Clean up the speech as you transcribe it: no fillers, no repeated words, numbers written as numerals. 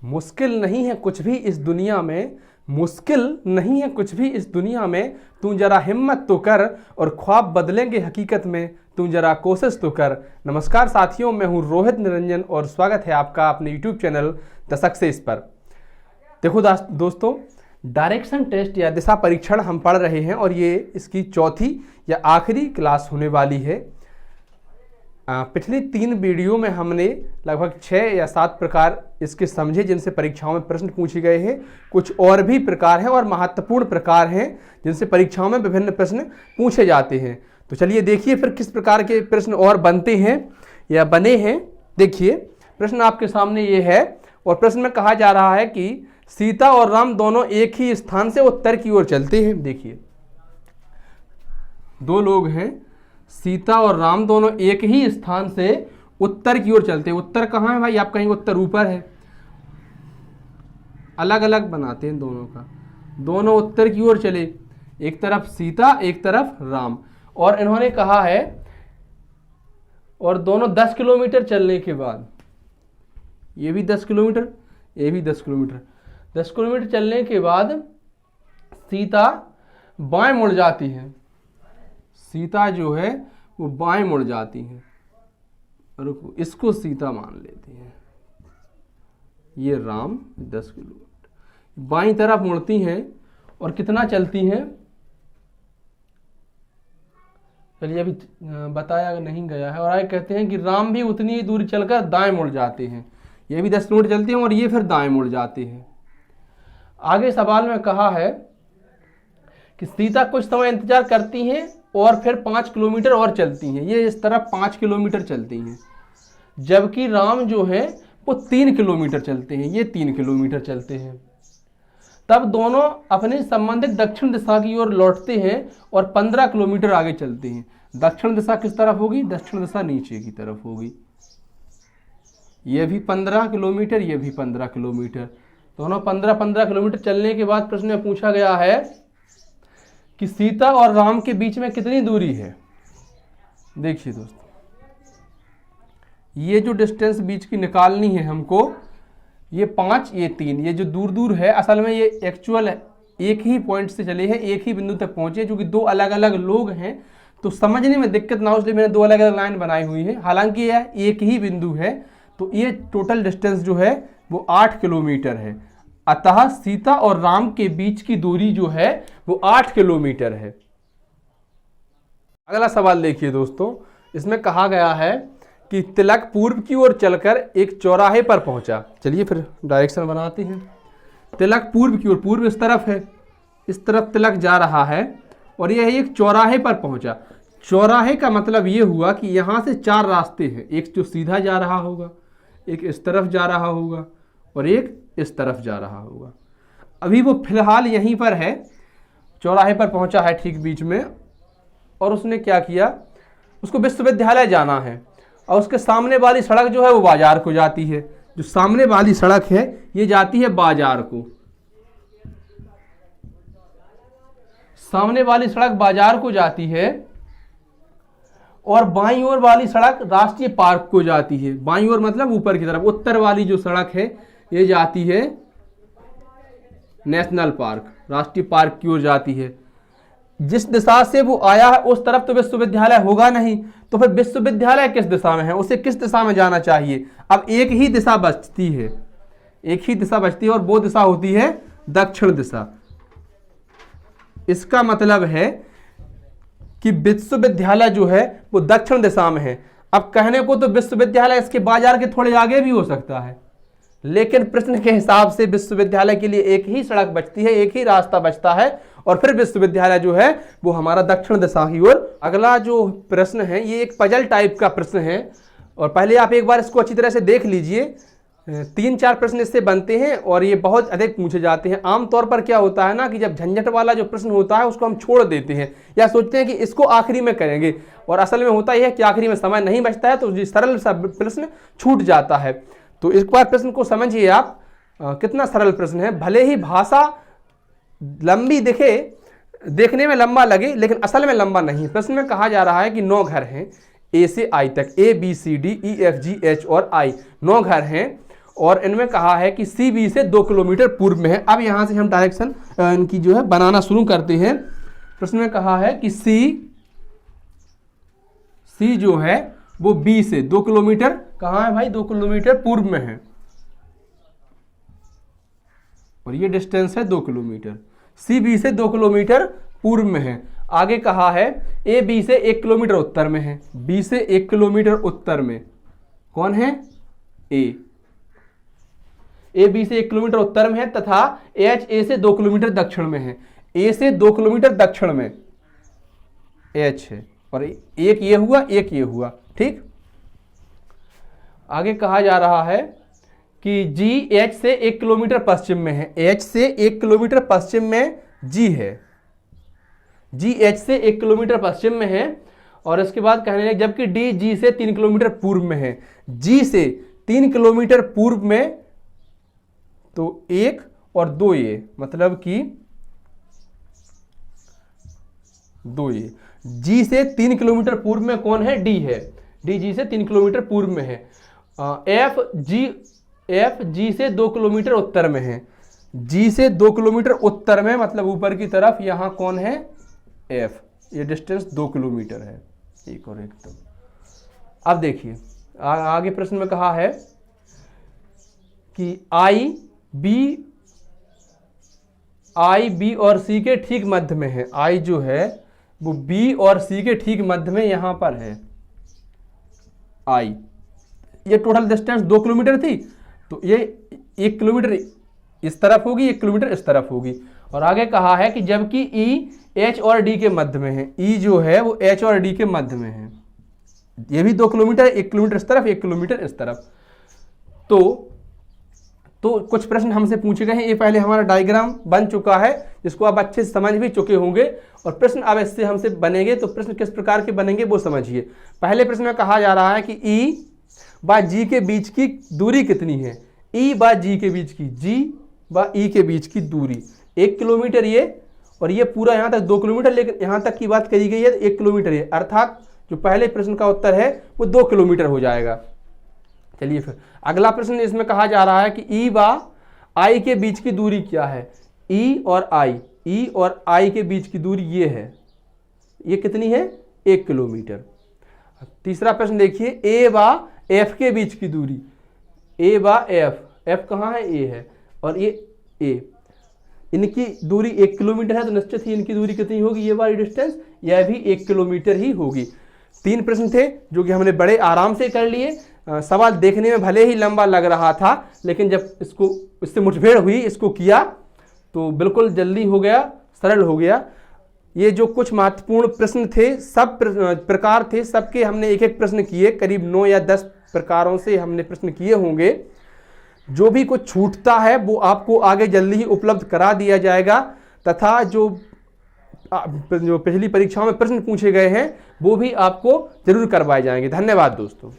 मुश्किल नहीं है कुछ भी इस दुनिया में, मुश्किल नहीं है कुछ भी इस दुनिया में, तू जरा हिम्मत तो कर और ख्वाब बदलेंगे हकीकत में, तू जरा कोशिश तो कर। नमस्कार साथियों, मैं हूं रोहित निरंजन और स्वागत है आपका अपने यूट्यूब चैनल द सक्सेस पर। देखो दोस्तों, डायरेक्शन टेस्ट या दिशा परीक्षण हम पढ़ रहे हैं और ये इसकी चौथी या आखिरी क्लास होने वाली है। पिछली 3 वीडियो में हमने लगभग 6 या 7 प्रकार इसके समझे जिनसे परीक्षाओं में प्रश्न पूछे गए हैं। कुछ और भी प्रकार हैं और महत्वपूर्ण प्रकार हैं जिनसे परीक्षाओं में विभिन्न प्रश्न पूछे जाते हैं। तो चलिए देखिए फिर किस प्रकार के प्रश्न और बनते हैं या बने हैं। देखिए प्रश्न आपके सामने ये है और प्रश्न में कहा जा रहा है कि सीता और राम दोनों एक ही स्थान से उत्तर की ओर चलते हैं। देखिए 2 लोग हैं, सीता और राम दोनों एक ही स्थान से उत्तर की ओर चलते हैं। उत्तर कहाँ है भाई? आप कहेंगे उत्तर ऊपर है, अलग अलग बनाते हैं दोनों का। दोनों उत्तर की ओर चले, एक तरफ सीता एक तरफ राम, और इन्होंने कहा है और दोनों 10 किलोमीटर चलने के बाद, ये भी 10 किलोमीटर ये भी 10 किलोमीटर, 10 किलोमीटर चलने के बाद सीता बाएं मुड़ जाती है। सीता जो है वो बाएं मुड़ जाती है और इसको सीता मान लेती है। ये राम 10 किलोमीटर बाईं तरफ मुड़ती हैं और कितना चलती हैं? चलिए अभी बताया नहीं गया है। और आगे कहते हैं कि राम भी उतनी ही दूरी चलकर दाएं मुड़ जाते हैं। ये भी 10 किलोमीटर चलते हैं और ये फिर दाएं मुड़ जाते हैं। आगे सवाल में कहा है कि सीता कुछ समय इंतजार करती हैं और फिर 5 किलोमीटर और चलती हैं। ये इस तरफ 5 किलोमीटर चलती हैं, जबकि राम जो है वो 3 किलोमीटर चलते हैं। ये 3 किलोमीटर चलते हैं। तब दोनों अपने संबंधित दक्षिण दिशा की ओर लौटते हैं और 15 किलोमीटर आगे चलते हैं। दक्षिण दिशा किस तरफ होगी? दक्षिण दिशा नीचे की तरफ होगी। ये भी 15 किलोमीटर, ये भी 15 किलोमीटर, दोनों 15-15 किलोमीटर चलने के बाद प्रश्न में पूछा गया है कि सीता और राम के बीच में कितनी दूरी है। देखिए दोस्तों, ये जो डिस्टेंस बीच की निकालनी है हमको, ये 5 ये 3, ये जो दूर दूर है असल में ये एक्चुअल एक ही पॉइंट से चले हैं, एक ही बिंदु तक पहुंचे। क्योंकि 2 अलग अलग लोग हैं तो समझने में दिक्कत ना हो इसलिए मैंने 2 अलग अलग लाइन बनाई हुई है। हालांकि यह एक ही बिंदु है तो ये टोटल डिस्टेंस जो है वो 8 किलोमीटर है। अतः सीता और राम के बीच की दूरी जो है वो 8 किलोमीटर है। अगला सवाल देखिए दोस्तों, इसमें कहा गया है कि तिलक पूर्व की ओर चलकर एक चौराहे पर पहुंचा। चलिए फिर डायरेक्शन बनाते हैं। तिलक पूर्व की ओर, पूर्व इस तरफ है, इस तरफ तिलक जा रहा है और यह एक चौराहे पर पहुंचा। चौराहे का मतलब ये हुआ कि यहां से 4 रास्ते हैं, एक जो सीधा जा रहा होगा, एक इस तरफ जा रहा होगा और एक इस तरफ जा रहा होगा। अभी वो फिलहाल यहीं पर है, चौराहे पर पहुंचा है ठीक बीच में, और उसने क्या किया, उसको विश्वविद्यालय जाना है और उसके सामने वाली सड़क जो है वो बाजार को जाती है। जो सामने वाली सड़क है ये जाती है बाजार को, सामने वाली सड़क बाजार को जाती है और बाईं ओर वाली सड़क राष्ट्रीय पार्क को जाती है। बाईं ओर मतलब ऊपर की तरफ, उत्तर वाली जो सड़क है ये जाती है नेशनल पार्क, राष्ट्रीय पार्क की ओर जाती है। जिस दिशा से वो आया है उस तरफ तो विश्वविद्यालय होगा नहीं, तो फिर विश्वविद्यालय किस दिशा में है, उसे किस दिशा में जाना चाहिए? अब एक ही दिशा बचती है, एक ही दिशा बचती है और वो दिशा होती है दक्षिण दिशा। इसका मतलब है कि विश्वविद्यालय जो है वो दक्षिण दिशा में है। अब कहने को तो विश्वविद्यालय इसके बाजार के थोड़े आगे भी हो सकता है, लेकिन प्रश्न के हिसाब से विश्वविद्यालय के लिए एक ही सड़क बचती है, एक ही रास्ता बचता है और फिर विश्वविद्यालय जो है वो हमारा दक्षिण दिशा की ओर। अगला जो प्रश्न है ये एक पजल टाइप का प्रश्न है और पहले आप एक बार इसको अच्छी तरह से देख लीजिए। 3-4 प्रश्न इससे बनते हैं और ये बहुत अधिक पूछे जाते हैं। आमतौर पर क्या होता है ना कि जब झंझट वाला जो प्रश्न होता है उसको हम छोड़ देते हैं या सोचते हैं कि इसको आखिरी में करेंगे, और असल में होता यह है कि आखिरी में समय नहीं बचता है तो ये सरल सा प्रश्न छूट जाता है। तो एक बार प्रश्न को समझिए आप, कितना सरल प्रश्न है। भले ही भाषा लंबी दिखे, देखने में लंबा लगे, लेकिन असल में लंबा नहीं। प्रश्न में कहा जा रहा है कि 9 घर हैं, ए से आई तक, A B C D E F G H और I 9 घर हैं और इनमें कहा है कि सी बी से 2 किलोमीटर पूर्व में है। अब यहाँ से हम डायरेक्शन इनकी जो है बनाना शुरू करते हैं। प्रश्न में कहा है कि सी जो है वो बी से 2 किलोमीटर कहाँ है भाई, 2 किलोमीटर पूर्व में है, और ये डिस्टेंस है 2 किलोमीटर। सी बी से 2 किलोमीटर पूर्व में है। आगे कहा है ए बी से 1 किलोमीटर उत्तर में है। बी से 1 किलोमीटर उत्तर में कौन है, ए बी से 1 किलोमीटर उत्तर में है, तथा एच ए से 2 किलोमीटर दक्षिण में है। ए से 2 किलोमीटर दक्षिण में एच है, और एक ये हुआ, एक ये हुआ, ठीक। आगे कहा जा रहा है कि जी एच से 1 किलोमीटर पश्चिम में है। एच से 1 किलोमीटर पश्चिम में जी है। जी एच से 1 किलोमीटर पश्चिम में है, और इसके बाद कहने लगे जबकि डी जी से 3 किलोमीटर पूर्व में है। जी से 3 किलोमीटर पूर्व में तो 1 और 2 ये, मतलब कि 2 ये। जी से 3 किलोमीटर पूर्व में कौन है, डी है। डी जी से 3 किलोमीटर पूर्व में है। एफ जी से 2 किलोमीटर उत्तर में है। जी से 2 किलोमीटर उत्तर में मतलब ऊपर की तरफ, यहां कौन है, एफ। ये डिस्टेंस 2 किलोमीटर है, एक और एक। तो अब देखिए आगे प्रश्न में कहा है कि आई बी और सी के ठीक मध्य में है। आई जो है वो बी और सी के ठीक मध्य में यहां पर है। आई ये टोटल डिस्टेंस 2 किलोमीटर थी, तो ये 1 किलोमीटर इस तरफ होगी, 1 किलोमीटर इस तरफ होगी। और आगे कहा है कि जबकि ई एच और डी के मध्य में है। ई जो है वो एच और डी के मध्य में है। ये भी 2 किलोमीटर, 1 किलोमीटर इस तरफ, 1 किलोमीटर इस तरफ। तो कुछ प्रश्न हमसे पूछे गए हैं। ये पहले हमारा डायग्राम बन चुका है, जिसको आप अच्छे से समझ भी चुके होंगे, और प्रश्न अब इससे हमसे बनेंगे। तो प्रश्न किस प्रकार के बनेंगे वो समझिए। पहले प्रश्न में कहा जा रहा है कि ई व जी के बीच की दूरी कितनी है। ई व जी के बीच की, जी व ई के बीच की दूरी 1 किलोमीटर ये, और ये पूरा यहाँ तक 2 किलोमीटर, लेकिन यहाँ तक की बात करी गई है 1 किलोमीटर ये, अर्थात जो पहले प्रश्न का उत्तर है वो 2 किलोमीटर हो जाएगा। चलिए फिर अगला प्रश्न इसमें कहा जा रहा है कि ई व आई के बीच की दूरी क्या है। ई और आई के बीच की दूरी ये है, ये कितनी है, 1 किलोमीटर। तीसरा प्रश्न देखिए, ए व एफ के बीच की दूरी। ए व एफ कहाँ है, ए है, और ये ए, इनकी दूरी 1 किलोमीटर है, तो निश्चित ही इनकी दूरी कितनी होगी, ये वाली डिस्टेंस, यह भी 1 किलोमीटर ही होगी। 3 प्रश्न थे जो कि हमने बड़े आराम से कर लिए। सवाल देखने में भले ही लंबा लग रहा था, लेकिन जब इससे मुठभेड़ हुई, इसको किया, तो बिल्कुल जल्दी हो गया, सरल हो गया। ये जो कुछ महत्वपूर्ण प्रश्न थे, सब प्रकार थे, सबके हमने एक एक प्रश्न किए। करीब 9 या 10 प्रकारों से हमने प्रश्न किए होंगे। जो भी कुछ छूटता है वो आपको आगे जल्दी ही उपलब्ध करा दिया जाएगा, तथा जो पिछली परीक्षाओं में प्रश्न पूछे गए हैं वो भी आपको जरूर करवाए जाएंगे। धन्यवाद दोस्तों।